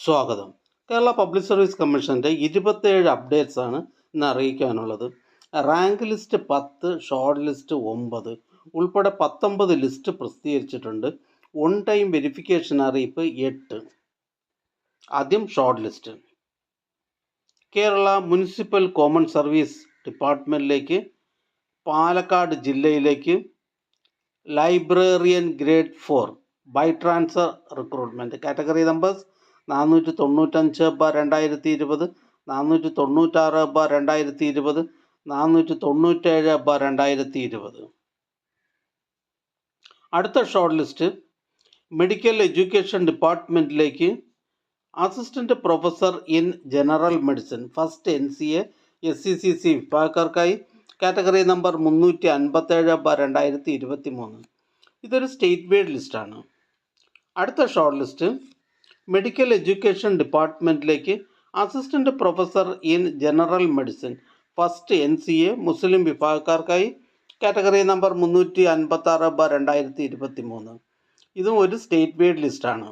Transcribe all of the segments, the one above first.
സ്വാഗതം. Kerala public service കമ്മീഷൻ്റെ 27 updates ആണ് ഇന്ന് അറിയിക്കാനുള്ളത്. റാങ്ക് ലിസ്റ്റ് 10, ഷോർട്ട് ലിസ്റ്റ് 9 ഉൾപ്പെടെ 19 ലിസ്റ്റ് പ്രസിദ്ധീകരിച്ചിട്ടുണ്ട്. ഓൺ ടൈം വെരിഫിക്കേഷൻ അറിയിപ്പ് 8. ആദ്യം short list. Kerala municipal common service ഡിപ്പാർട്ട്മെൻറ്റിലേക്ക്, പാലക്കാട് ജില്ലയിലേക്ക് librarian grade 4 by transfer recruitment. Category numbers 495/2020, 496/2020, 497/2020. അടുത്ത ഷോർട്ട് ലിസ്റ്റ് മെഡിക്കൽ എഡ്യൂക്കേഷൻ ഡിപ്പാർട്ട്മെൻറ്റിലേക്ക് assistant professor in general medicine first NCA SCCC വിഭാഗക്കാർക്കായി category number 357/2023. ഇതൊരു സ്റ്റേറ്റ് വൈഡ് ലിസ്റ്റാണ്. അടുത്ത ഷോർട്ട് ലിസ്റ്റ് മെഡിക്കൽ എഡ്യൂക്കേഷൻ ഡിപ്പാർട്ട്മെൻറ്റിലേക്ക് assistant professor in general medicine first NCA മുസ്ലിം വിഭാഗക്കാർക്കായി category number 356/2023. ഇതും ഒരു സ്റ്റേറ്റ് വൈഡ് ലിസ്റ്റാണ്.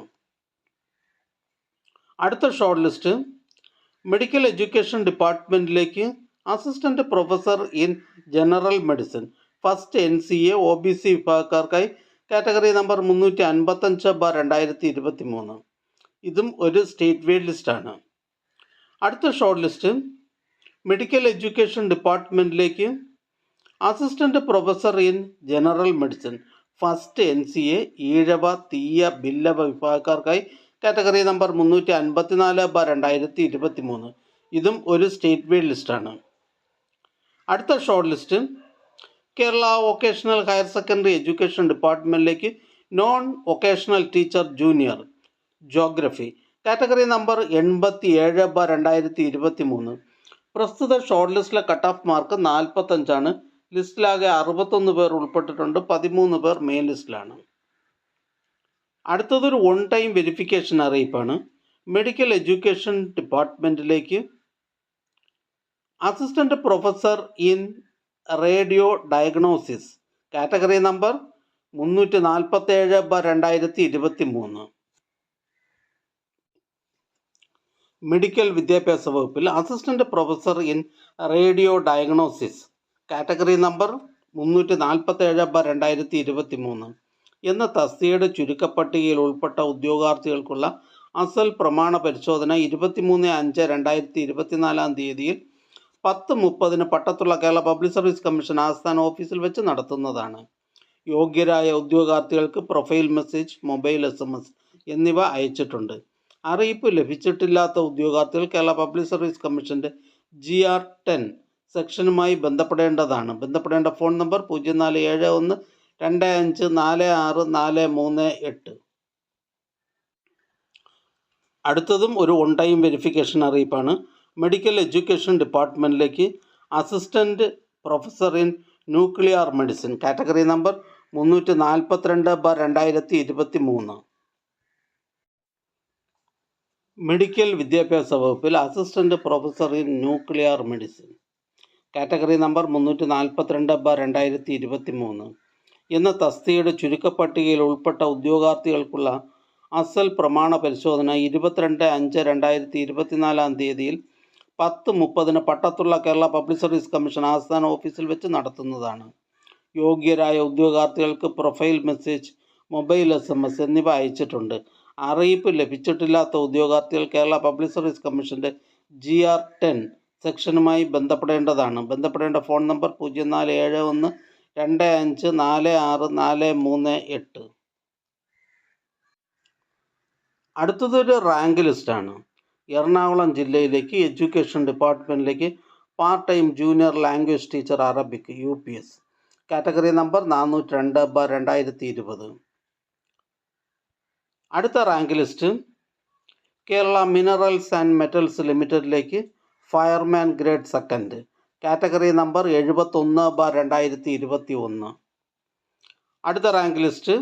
അടുത്ത ഷോർട്ട് ലിസ്റ്റ് മെഡിക്കൽ എഡ്യൂക്കേഷൻ ഡിപ്പാർട്ട്മെൻറ്റിലേക്ക് assistant professor in general medicine first NCA OBC വിഭാഗക്കാർക്കായി കാറ്റഗറി നമ്പർ 355/2023. ഇതും ഒരു സ്റ്റേറ്റ് വൈഡ് ലിസ്റ്റാണ്. അടുത്ത ഷോർട്ട് ലിസ്റ്റ് മെഡിക്കൽ എഡ്യൂക്കേഷൻ ഡിപ്പാർട്ട്മെൻറ്റിലേക്ക് assistant professor in general medicine first NCA Ezhava Thiyya Billava വിഭാഗക്കാർക്കായി category number 354/2023. ഇതും ഒരു സ്റ്റേറ്റ് വൈഡ് ലിസ്റ്റാണ്. അടുത്ത short list Kerala vocational higher secondary education ഡിപ്പാർട്ട്മെൻറ്റിലേക്ക് non vocational teacher junior geography category number 87/2023. പ്രസ്തുത ഷോർട്ട് ലിസ്റ്റിലെ കട്ട് ഓഫ് മാർക്ക് 45 ആണ്. ലിസ്റ്റിലാകെ 61 പേർ ഉൾപ്പെട്ടിട്ടുണ്ട്. 13 പേർ മെയിൻ ലിസ്റ്റിലാണ്. അടുത്തതൊരു ഓൺ ടൈം വെരിഫിക്കേഷൻ അറിയിപ്പാണ്. മെഡിക്കൽ എഡ്യൂക്കേഷൻ ഡിപ്പാർട്ട്മെൻറ്റിലേക്ക് assistant professor in radio diagnosis category number 347/2023. Medical വിദ്യാഭ്യാസ വകുപ്പിൽ assistant professor in radio diagnosis category number 347/2023 എന്ന തസ്തികയുടെ ചുരുക്കപ്പട്ടികയിൽ ഉൾപ്പെട്ട ഉദ്യോഗാർത്ഥികൾക്കുള്ള അസൽ പ്രമാണ പരിശോധന 23/5/2024 10:30 പട്ടത്തുള്ള കേരള പബ്ലിക് സർവീസ് കമ്മീഷൻ ആസ്ഥാന ഓഫീസിൽ വെച്ച് നടത്തുന്നതാണ്. യോഗ്യരായ ഉദ്യോഗാർത്ഥികൾക്ക് പ്രൊഫൈൽ മെസ്സേജ്, മൊബൈൽ SMS എന്നിവ അയച്ചിട്ടുണ്ട്. അറിയിപ്പ് ലഭിച്ചിട്ടില്ലാത്ത ഉദ്യോഗാർത്ഥികൾ കേരള പബ്ലിക് സർവീസ് കമ്മീഷൻ്റെ GR 10 സെക്ഷനുമായി ബന്ധപ്പെടേണ്ടതാണ്. ബന്ധപ്പെടേണ്ട ഫോൺ നമ്പർ 047125464338. അടുത്തതും ഒരു ഓൺ ടൈം വെരിഫിക്കേഷൻ അറിയിപ്പാണ്. മെഡിക്കൽ എഡ്യൂക്കേഷൻ ഡിപ്പാർട്ട്മെൻറ്റിലേക്ക് assistant professor in nuclear medicine category number 342/2023. Medical വിദ്യാഭ്യാസ വകുപ്പിൽ assistant professor in nuclear medicine category number 342/2023 എന്ന തസ്തികയുടെ ചുരുക്കപ്പട്ടികയിൽ ഉൾപ്പെട്ട ഉദ്യോഗാർത്ഥികൾക്കുള്ള അസൽ പ്രമാണ പരിശോധന 22/5/2024 10:30 പട്ടത്തുള്ള കേരള പബ്ലിക് സർവീസ് കമ്മീഷൻ ആസ്ഥാന ഓഫീസിൽ വെച്ച് നടത്തുന്നതാണ്. യോഗ്യരായ ഉദ്യോഗാർത്ഥികൾക്ക് പ്രൊഫൈൽ മെസ്സേജ്, മൊബൈൽ SMS എന്നിവ അയച്ചിട്ടുണ്ട്. അറിയിപ്പ് ലഭിച്ചിട്ടില്ലാത്ത ഉദ്യോഗാർത്ഥികൾ കേരള പബ്ലിക് സർവീസ് കമ്മീഷൻ്റെ GR 10 സെക്ഷനുമായി ബന്ധപ്പെടേണ്ടതാണ്. ബന്ധപ്പെടേണ്ട ഫോൺ നമ്പർ 047125464338. അടുത്തതൊരു റാങ്ക് ലിസ്റ്റാണ്. എറണാകുളം ജില്ലയിലേക്ക് എഡ്യൂക്കേഷൻ ഡിപ്പാർട്ട്മെൻറ്റിലേക്ക് part time junior language teacher Arabic UPS category number 402/2020. അടുത്ത rank list Kerala minerals and metals ലിമിറ്റഡിലേക്ക് ഫയർമാൻ ഗ്രേഡ് 2 കാറ്റഗറി നമ്പർ 71/2021. അടുത്ത റാങ്ക് ലിസ്റ്റ്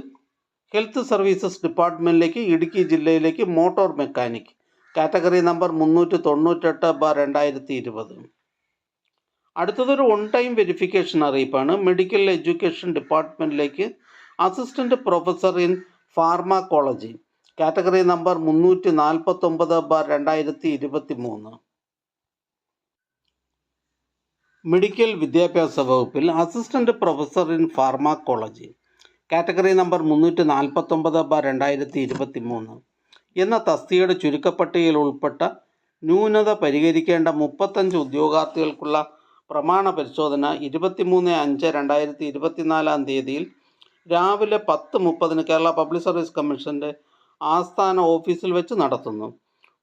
ഹെൽത്ത് സർവീസസ് ഡിപ്പാർട്ട്മെൻറ്റിലേക്ക് ഇടുക്കി ജില്ലയിലേക്ക് മോട്ടോർ മെക്കാനിക് കാറ്റഗറി നമ്പർ 398/2020. അടുത്തതൊരു ഓൺ ടൈം വെരിഫിക്കേഷൻ അറിയിപ്പാണ്. മെഡിക്കൽ എഡ്യൂക്കേഷൻ ഡിപ്പാർട്ട്മെൻറ്റിലേക്ക് assistant professor in pharmacology category number 349/2023. Medical വിദ്യാഭ്യാസ വകുപ്പിൽ assistant professor in pharmacology category number 349/2023 എന്ന തസ്തികയുടെ ചുരുക്കപ്പട്ടികയിൽ ഉൾപ്പെട്ട ന്യൂനത പരിഹരിക്കേണ്ട 35 ഉദ്യോഗാർത്ഥികൾക്കുള്ള പ്രമാണ പരിശോധന 23/5/2024 രാവിലെ 10:30 കേരള പബ്ലിക് സർവീസ് കമ്മീഷൻ്റെ ആസ്ഥാന ഓഫീസിൽ വെച്ച് നടത്തുന്നു.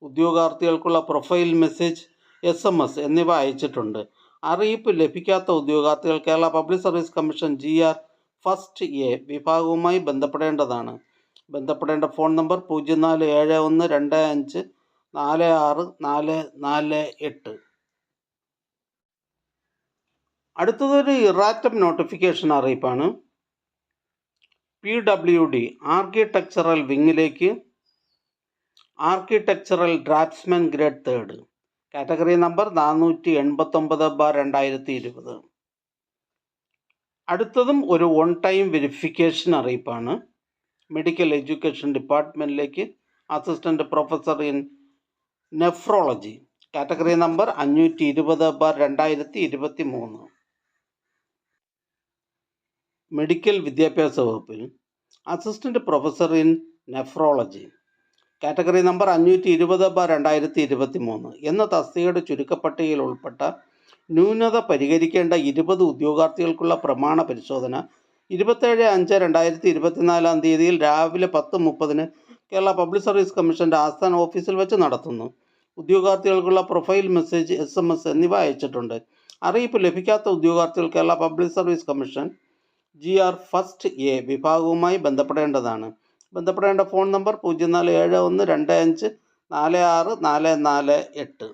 ഉദ്യോഗാർത്ഥികൾക്കുള്ള പ്രൊഫൈൽ മെസ്സേജ്, SMS എന്നിവ അയച്ചിട്ടുണ്ട്. അറിയിപ്പ് ലഭിക്കാത്ത ഉദ്യോഗാർത്ഥികൾ Kerala public service commission GR first A വിഭാഗവുമായി ബന്ധപ്പെടേണ്ടതാണ്. ബന്ധപ്പെടേണ്ട ഫോൺ നമ്പർ 047125464448. അടുത്തതൊരു ഇറാറ്റം നോട്ടിഫിക്കേഷൻ അറിയിപ്പാണ്. PWD ആർക്കിടെക്ചറൽ വിങ്ങിലേക്ക് architectural draftsman grade 3 category number 489/2020. അടുത്തതും ഒരു ഓൺ ടൈം വെരിഫിക്കേഷൻ അറിയിപ്പാണ്. മെഡിക്കൽ എഡ്യൂക്കേഷൻ ഡിപ്പാർട്ട്മെൻറ്റിലേക്ക് assistant professor in nephrology category number 520/2023. Medical വിദ്യാഭ്യാസ വകുപ്പിൽ assistant professor in nephrology category number 520/2023 എന്ന തസ്തികയുടെ ചുരുക്കപ്പട്ടികയിൽ ഉൾപ്പെട്ട ന്യൂനത പരിഹരിക്കേണ്ട 20 ഉദ്യോഗാർത്ഥികൾക്കുള്ള പ്രമാണ പരിശോധന 27/5/2024 രാവിലെ 10:30 കേരള പബ്ലിക് സർവീസ് കമ്മീഷൻ്റെ ആസ്ഥാന ഓഫീസിൽ വെച്ച് നടത്തുന്നു. ഉദ്യോഗാർത്ഥികൾക്കുള്ള പ്രൊഫൈൽ മെസ്സേജ്, SMS എന്നിവ അയച്ചിട്ടുണ്ട്. അറിയിപ്പ് ലഭിക്കാത്ത ഉദ്യോഗാർത്ഥികൾ Kerala public service commission GR first A വിഭാഗവുമായി ബന്ധപ്പെടേണ്ടതാണ്. ബന്ധപ്പെടേണ്ട ഫോൺ നമ്പർ 047125464448.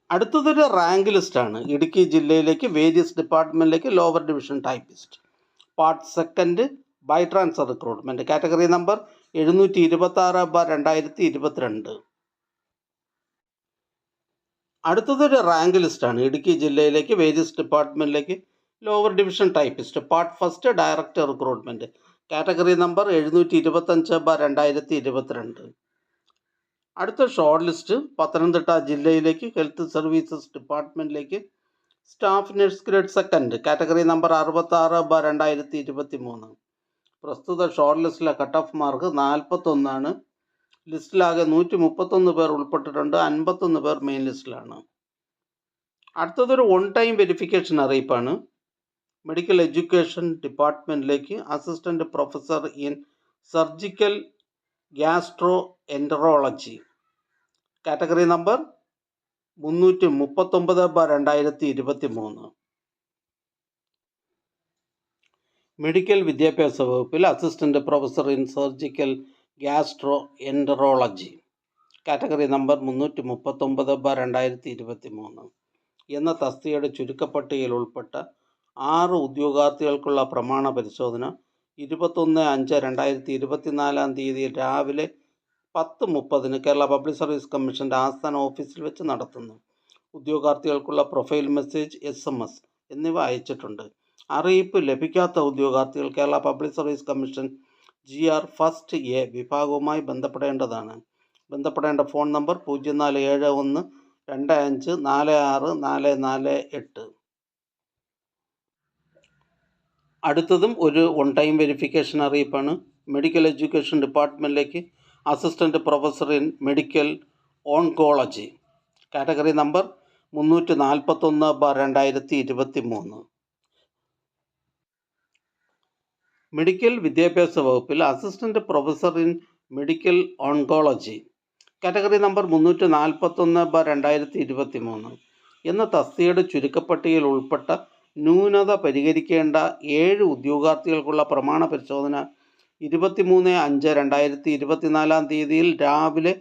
അടുത്തതൊരു റാങ്ക് ലിസ്റ്റാണ്. ഇടുക്കി ജില്ലയിലേക്ക് വേരിയസ് ഡിപ്പാർട്ട്മെൻറ്റിലേക്ക് lower division typist part 2 by transfer recruitment category number 726/2022. അടുത്തതൊരു റാങ്ക് ലിസ്റ്റാണ്. ഇടുക്കി ജില്ലയിലേക്ക് വേരിയസ് ഡിപ്പാർട്ട്മെൻറ്റിലേക്ക് lower division typist part 1 director recruitment category number 725/2022. അടുത്ത ഷോർട്ട് ലിസ്റ്റ് പത്തനംതിട്ട ജില്ലയിലേക്ക് ഹെൽത്ത് സർവീസസ് ഡിപ്പാർട്ട്മെൻറ്റിലേക്ക് staff nurse grade 2 category number 66/2023. പ്രസ്തുത ഷോർട്ട് ലിസ്റ്റിലെ കട്ട് ഓഫ് മാർക്ക് 41 ആണ്. ലിസ്റ്റിലാകെ 131 പേർ ഉൾപ്പെട്ടിട്ടുണ്ട്. 51 പേർ മെയിൻ ലിസ്റ്റിലാണ്. അടുത്തതൊരു ഓൺ ടൈം വെരിഫിക്കേഷൻ അറിയിപ്പാണ്. മെഡിക്കൽ എഡ്യൂക്കേഷൻ ഡിപ്പാർട്ട്മെൻറ്റിലേക്ക് assistant professor in surgical gastroenterology category number 339/2023. Medical വിദ്യാഭ്യാസ വകുപ്പിൽ assistant professor in surgical gastroenterology category number 339/2023 എന്ന തസ്തികയുടെ ചുരുക്കപ്പട്ടികയിൽ ഉൾപ്പെട്ട 6 ഉദ്യോഗാർത്ഥികൾക്കുള്ള പ്രമാണ പരിശോധന 21/5/2024 രാവിലെ 10:30 കേരള പബ്ലിക് സർവീസ് കമ്മീഷൻ്റെ ആസ്ഥാന ഓഫീസിൽ വെച്ച് നടത്തുന്നു. ഉദ്യോഗാർത്ഥികൾക്കുള്ള പ്രൊഫൈൽ മെസ്സേജ്, SMS എന്നിവ അയച്ചിട്ടുണ്ട്. അറിയിപ്പ് ലഭിക്കാത്ത ഉദ്യോഗാർത്ഥികൾ Kerala public service commission GR first A വിഭാഗവുമായി ബന്ധപ്പെടേണ്ടതാണ്. ബന്ധപ്പെടേണ്ട ഫോൺ നമ്പർ 047125464448. അടുത്തതും ഒരു ഓൺ ടൈം വെരിഫിക്കേഷൻ അറിയിപ്പാണ്. മെഡിക്കൽ എഡ്യൂക്കേഷൻ ഡിപ്പാർട്ട്മെൻറ്റിലേക്ക് assistant professor in medical oncology category number 341/2023. Medical വിദ്യാഭ്യാസ വകുപ്പിൽ assistant professor in medical oncology category number 341/2023 എന്ന തസ്തികയുടെ ചുരുക്കപ്പട്ടികയിൽ ഉൾപ്പെട്ട ന്യൂനത പരിഹരിക്കേണ്ട 7 ഉദ്യോഗാർത്ഥികൾക്കുള്ള പ്രമാണ പരിശോധന 23/5/2024 രാവിലെ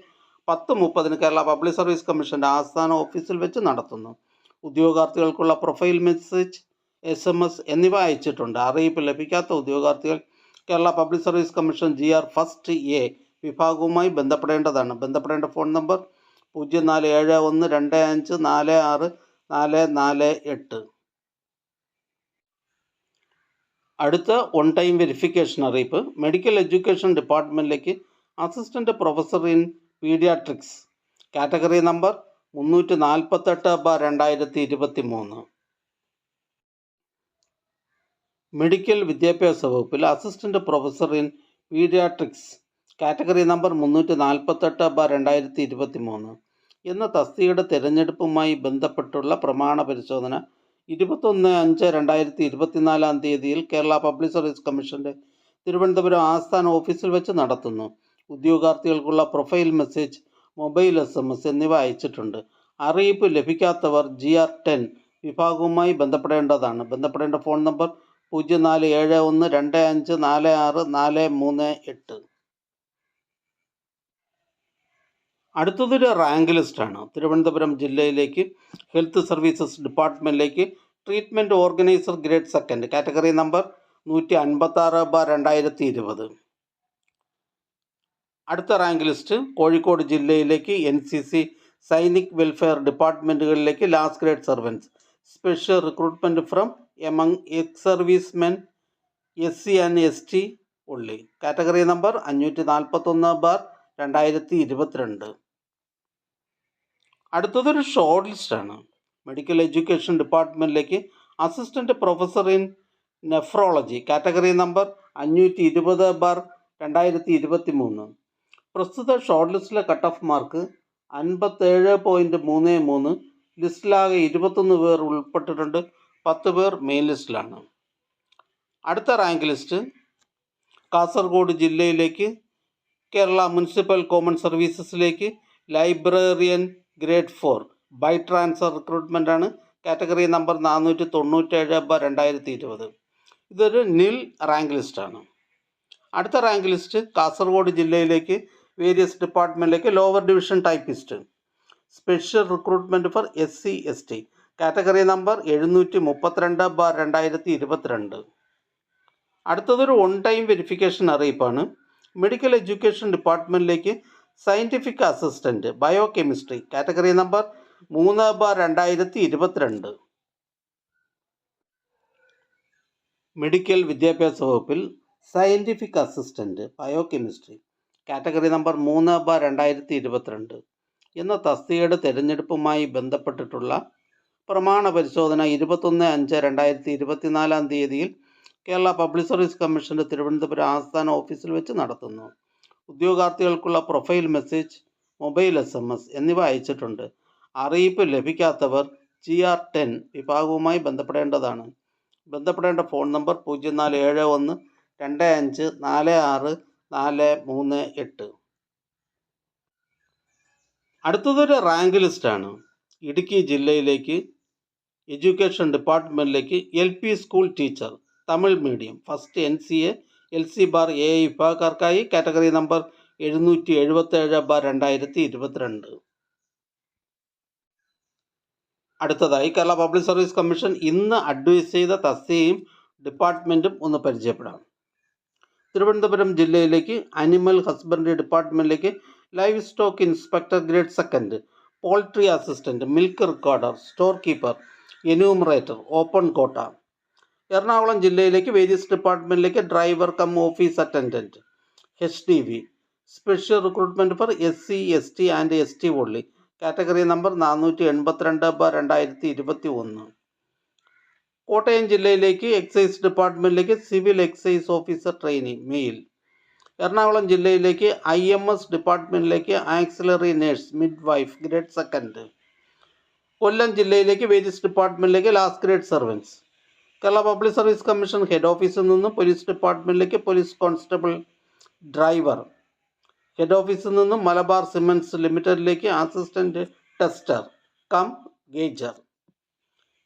10:30 കേരള പബ്ലിക് സർവീസ് കമ്മീഷൻ്റെ ആസ്ഥാന ഓഫീസിൽ വെച്ച് നടത്തുന്നു. ഉദ്യോഗാർത്ഥികൾക്കുള്ള പ്രൊഫൈൽ മെസ്സേജ്, SMS എന്നിവ അയച്ചിട്ടുണ്ട്. അറിയിപ്പ് ലഭിക്കാത്ത ഉദ്യോഗാർത്ഥികൾ Kerala public service commission GR first A വിഭാഗവുമായി ബന്ധപ്പെടേണ്ടതാണ്. ബന്ധപ്പെടേണ്ട ഫോൺ നമ്പർ 047125464448. അടുത്ത ഓൺ ടൈം വെരിഫിക്കേഷൻ അറിയിപ്പ്. മെഡിക്കൽ എഡ്യൂക്കേഷൻ ഡിപ്പാർട്ട്മെൻറ്റിലേക്ക് assistant professor in paediatrics category number 348/2023. Medical വിദ്യാഭ്യാസ വകുപ്പിൽ assistant professor in paediatrics category number 348/2023 എന്ന തസ്തികയുടെ തിരഞ്ഞെടുപ്പുമായി ബന്ധപ്പെട്ടുള്ള പ്രമാണ പരിശോധന 21/5/2024 കേരള പബ്ലിക് സർവീസ് കമ്മീഷൻ്റെ തിരുവനന്തപുരം ആസ്ഥാന ഓഫീസിൽ വെച്ച് നടത്തുന്നു. ഉദ്യോഗാർത്ഥികൾക്കുള്ള പ്രൊഫൈൽ മെസ്സേജ്, മൊബൈൽ SMS എന്നിവ അയച്ചിട്ടുണ്ട്. അറിയിപ്പ് ലഭിക്കാത്തവർ GR10 വിഭാഗവുമായി ബന്ധപ്പെടേണ്ടതാണ്. ബന്ധപ്പെടേണ്ട ഫോൺ നമ്പർ 047125464338. അടുത്തതൊരു റാങ്ക് ലിസ്റ്റാണ്. തിരുവനന്തപുരം ജില്ലയിലേക്ക് ഹെൽത്ത് സർവീസസ് ഡിപ്പാർട്ട്മെൻറ്റിലേക്ക് treatment organiser grade 2 category number 156/2020. അടുത്ത റാങ്ക് ലിസ്റ്റ് കോഴിക്കോട് ജില്ലയിലേക്ക് NCC സൈനിക് വെൽഫെയർ ഡിപ്പാർട്ട്മെൻറ്റുകളിലേക്ക് last grade servants special recruitment from among ex servicemen SC and ST only category number 541/2022. അടുത്തതൊരു ഷോർട്ട് ലിസ്റ്റാണ്. മെഡിക്കൽ എഡ്യൂക്കേഷൻ ഡിപ്പാർട്ട്മെൻറ്റിലേക്ക് assistant professor in nephrology category number 520/2023. പ്രസ്തുത short ലിസ്റ്റിലെ cut off mark 57.33. ലിസ്റ്റിലാകെ 21 പേർ ഉൾപ്പെട്ടിട്ടുണ്ട്. 10 പേർ മെയിൻ ലിസ്റ്റിലാണ്. അടുത്ത റാങ്ക് ലിസ്റ്റ് കാസർഗോഡ് ജില്ലയിലേക്ക് കേരള മുനിസിപ്പൽ കോമൺ സർവീസസിലേക്ക് ലൈബ്രറിയൻ ഗ്രേഡ് 4 ബൈ ട്രാൻസ്ഫർ റിക്രൂട്ട്മെൻ്റാണ്. Category number 497/2020. ഇതൊരു നിൽ റാങ്ക് ലിസ്റ്റാണ്. അടുത്ത റാങ്ക് ലിസ്റ്റ് കാസർഗോഡ് ജില്ലയിലേക്ക് വേരിയസ് ഡിപ്പാർട്ട്മെൻറ്റിലേക്ക് lower division typist special recruitment for SC ST category number 732/2022. അടുത്തതൊരു ഓൺ ടൈം വെരിഫിക്കേഷൻ അറിയിപ്പാണ്. മെഡിക്കൽ എഡ്യൂക്കേഷൻ ഡിപ്പാർട്ട്മെൻറ്റിലേക്ക് scientific assistant biochemistry category number 3/2022. Medical വിദ്യാഭ്യാസ വകുപ്പിൽ scientific assistant biochemistry category number 3/2022 എന്ന തസ്തികയുടെ തിരഞ്ഞെടുപ്പുമായി ബന്ധപ്പെട്ടിട്ടുള്ള പ്രമാണ പരിശോധന 21/5/2024 കേരള പബ്ലിക് സർവീസ് കമ്മീഷൻ്റെ തിരുവനന്തപുരം ആസ്ഥാന ഓഫീസിൽ വെച്ച് നടത്തുന്നു. ഉദ്യോഗാർത്ഥികൾക്കുള്ള പ്രൊഫൈൽ മെസ്സേജ്, മൊബൈൽ SMS എന്നിവ അയച്ചിട്ടുണ്ട്. അറിയിപ്പ് ലഭിക്കാത്തവർ GR10 വിഭാഗവുമായി ബന്ധപ്പെടേണ്ടതാണ്. ബന്ധപ്പെടേണ്ട ഫോൺ നമ്പർ 047125464438. അടുത്തതൊരു റാങ്ക് ലിസ്റ്റാണ്. ഇടുക്കി ജില്ലയിലേക്ക് എഡ്യൂക്കേഷൻ ഡിപ്പാർട്ട്മെൻറ്റിലേക്ക് LP school teacher Tamil medium first NCA LC ബാർ AI വിഭാഗക്കാർക്കായി കാറ്റഗറി നമ്പർ 777/2022. അടുത്തതായി കേരള പബ്ലിക് സർവീസ് കമ്മീഷൻ ഇന്ന് അഡ്വൈസ് ചെയ്ത തസ്തികയും ഡിപ്പാർട്ട്മെൻറ്റും ഒന്ന് പരിചയപ്പെടാം. തിരുവനന്തപുരം ജില്ലയിലേക്ക് അനിമൽ ഹസ്ബൻഡറി ഡിപ്പാർട്ട്മെൻറ്റിലേക്ക് livestock inspector grade 2 poultry assistant milk recorder storekeeper enumerator open quota. Ernakulam ജില്ലയിലേക്ക് വേരിയസ് ഡിപ്പാർട്ട്മെൻറ്റിലേക്ക് driver cum office attendant HDV special recruitment for SC ST and ST only category number 482/2021. Kottayam ജില്ലയിലേക്ക് excise ഡിപ്പാർട്ട്മെൻറ്റിലേക്ക് civil excise officer training male. Ernakulam ജില്ലയിലേക്ക് IMS ഡിപ്പാർട്ട്മെൻറ്റിലേക്ക് auxiliary nurse midwife grade 2. Kollam ജില്ലയിലേക്ക് various ഡിപ്പാർട്ട്മെൻറ്റിലേക്ക് last grade servants. Kerala public service commission head ഓഫീസിൽ നിന്നും police ഡിപ്പാർട്ട്മെൻറ്റിലേക്ക് police constable driver. Head ഓഫീസിൽ നിന്നും മലബാർ സിമൻറ്റ്സ് ലിമിറ്റഡിലേക്ക് assistant tester cum gauger.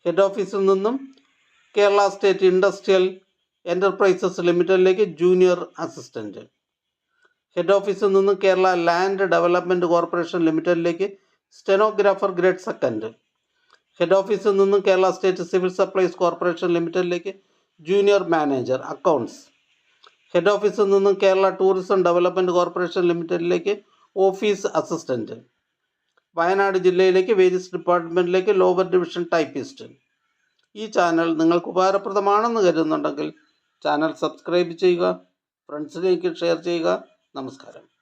Head ഓഫീസിൽ നിന്നും കേരള സ്റ്റേറ്റ് ഇൻഡസ്ട്രിയൽ എൻ്റർപ്രൈസസ് ലിമിറ്റഡിലേക്ക് ജൂനിയർ അസിസ്റ്റൻറ്റ്. ഹെഡ് ഓഫീസിൽ നിന്നും കേരള ലാൻഡ് ഡെവലപ്മെൻറ്റ് കോർപ്പറേഷൻ ലിമിറ്റഡിലേക്ക് സ്റ്റെനോഗ്രാഫർ ഗ്രേഡ് 2. ഹെഡ് ഓഫീസിൽ നിന്നും Kerala state civil supplies corporation ലിമിറ്റഡിലേക്ക് ജൂനിയർ മാനേജർ അക്കൗണ്ട്സ്. ഹെഡ് ഓഫീസിൽ നിന്നും കേരള ടൂറിസം ഡെവലപ്മെൻറ്റ് കോർപ്പറേഷൻ ലിമിറ്റഡിലേക്ക് ഓഫീസ് അസിസ്റ്റൻറ്റ്. വയനാട് ജില്ലയിലേക്ക് വേരിയസ് ഡിപ്പാർട്ട്മെൻറ്റിലേക്ക് ലോവർ ഡിവിഷൻ ടൈപ്പിസ്റ്റ്. ഈ ചാനൽ നിങ്ങൾക്ക് ഉപകാരപ്രദമാണെന്ന് കരുതുന്നുണ്ടെങ്കിൽ ചാനൽ സബ്സ്ക്രൈബ് ചെയ്യുക, ഫ്രണ്ട്സിലേക്ക് ഷെയർ ചെയ്യുക. നമസ്കാരം.